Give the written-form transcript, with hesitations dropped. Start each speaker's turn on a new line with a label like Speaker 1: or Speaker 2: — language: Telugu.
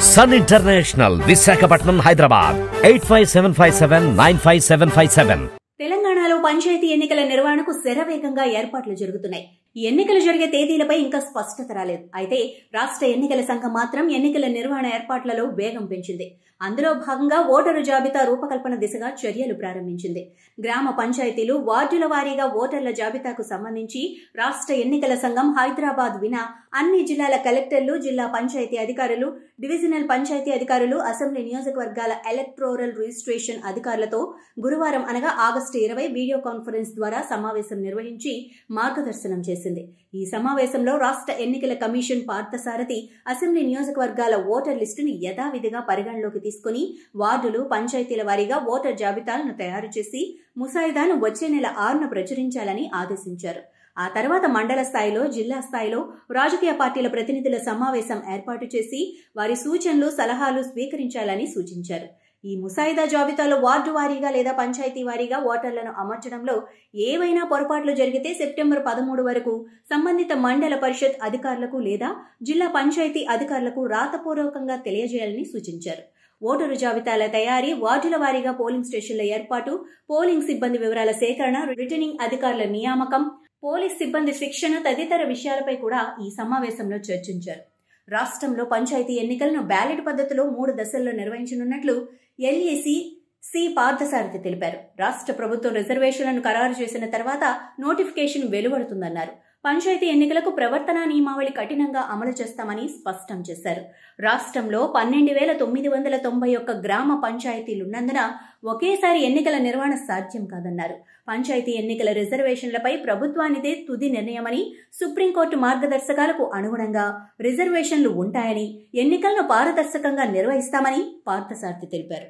Speaker 1: Sun international Visakhapatnam Hyderabad 8575795757.
Speaker 2: తెలంగాణలో పంచాయతీ ఎన్నికల నిర్వహణకు శరవేగంగా ఏర్పాట్లు జరుగుతున్నాయి. ఈ ఎన్నికలు జరిగే తేదీలపై ఇంకా స్పష్టత రాలేదు. అయితే రాష్ట్ర ఎన్నికల సంఘం మాత్రం ఎన్నికల నిర్వహణ ఏర్పాట్లలో వేగం పెంచింది. అందులో భాగంగా ఓటరు జాబితా రూపకల్పన దిశగా చర్యలు ప్రారంభించింది. గ్రామ పంచాయతీలు, వార్డుల వారీగా ఓటర్ల జాబితాకు సంబంధించి రాష్ట్ర ఎన్నికల సంఘం హైదరాబాద్ వినా అన్ని జిల్లాల కలెక్టర్లు, జిల్లా పంచాయతీ అధికారులు, డివిజనల్ పంచాయతీ అధికారులు, అసెంబ్లీ నియోజకవర్గాల ఎలక్టోరల్ రిజిస్ట్రేషన్ అధికారులతో గురువారం అనగా ఆగస్టు 20 వీడియో కాన్ఫరెన్స్ ద్వారా సమావేశం నిర్వహించి మార్గదర్శనం చేసింది. ఈ సమావేశంలో రాష్ట్ర ఎన్నికల కమిషన్ పార్థసారథి అసెంబ్లీ నియోజకవర్గాల ఓటర్ లిస్టును యథావిధిగా పరిగణలోకి తీసుకుని వార్డులు, పంచాయతీల వారీగా ఓటర్ జాబితాలను తయారు చేసి ముసాయిదాను వచ్చే నెల 6న ప్రచురించాలని ఆదేశించారు. ఆ తర్వాత మండల స్థాయిలో, జిల్లా స్థాయిలో రాజకీయ పార్టీల ప్రతినిధుల సమావేశం ఏర్పాటు చేసి వారి సూచనలు, సలహాలు స్వీకరించాలని సూచించారు. ఈ ముసాయిదా జాబితాలో వార్డు వారీగా లేదా పంచాయతీ వారీగా ఓటర్లను అమర్చడంలో ఏవైనా పొరపాట్లు జరిగితే సెప్టెంబర్ 13 వరకు సంబంధిత మండల పరిషత్ అధికారులకు లేదా జిల్లా పంచాయతీ అధికారులకు రాతపూర్వకంగా తెలియజేయాలని సూచించారు. ఓటరు జాబితాల తయారీ, వార్డుల వారీగా పోలింగ్ స్టేషన్ల ఏర్పాటు, పోలింగ్ సిబ్బంది వివరాల సేకరణ, రిటర్నింగ్ అధికారుల నియామకం, పోలీస్ సిబ్బంది శిక్షణ తదితర విషయాలపై కూడా ఈ సమావేశంలో చర్చించారు. రాష్ట్రంలో పంచాయతీ ఎన్నికలను బ్యాలెట్ పద్ధతిలో 3 దశల్లో నిర్వహించనున్నట్లు ఎల్ఏసీ సి పార్థసారథి తెలిపారు. రాష్ట్ర ప్రభుత్వం రిజర్వేషన్లను ఖరారు చేసిన తర్వాత నోటిఫికేషన్ వెలువడుతుందన్నారు. పంచాయతీ ఎన్నికలకు ప్రవర్తనా నియమావళి కఠినంగా అమలు చేస్తామని స్పష్టం చేశారు. రాష్ట్రంలో 12,991 గ్రామ పంచాయతీలున్నందున ఒకేసారి ఎన్నికల నిర్వహణ సాధ్యం కాదన్నారు. పంచాయతీ ఎన్నికల రిజర్వేషన్లపై ప్రభుత్వానిదే తుది నిర్ణయమని, సుప్రీంకోర్టు మార్గదర్శకాలకు అనుగుణంగా రిజర్వేషన్లు ఉంటాయని, ఎన్నికలను పారదర్శకంగా నిర్వహిస్తామని పార్థసారథి తెలిపారు.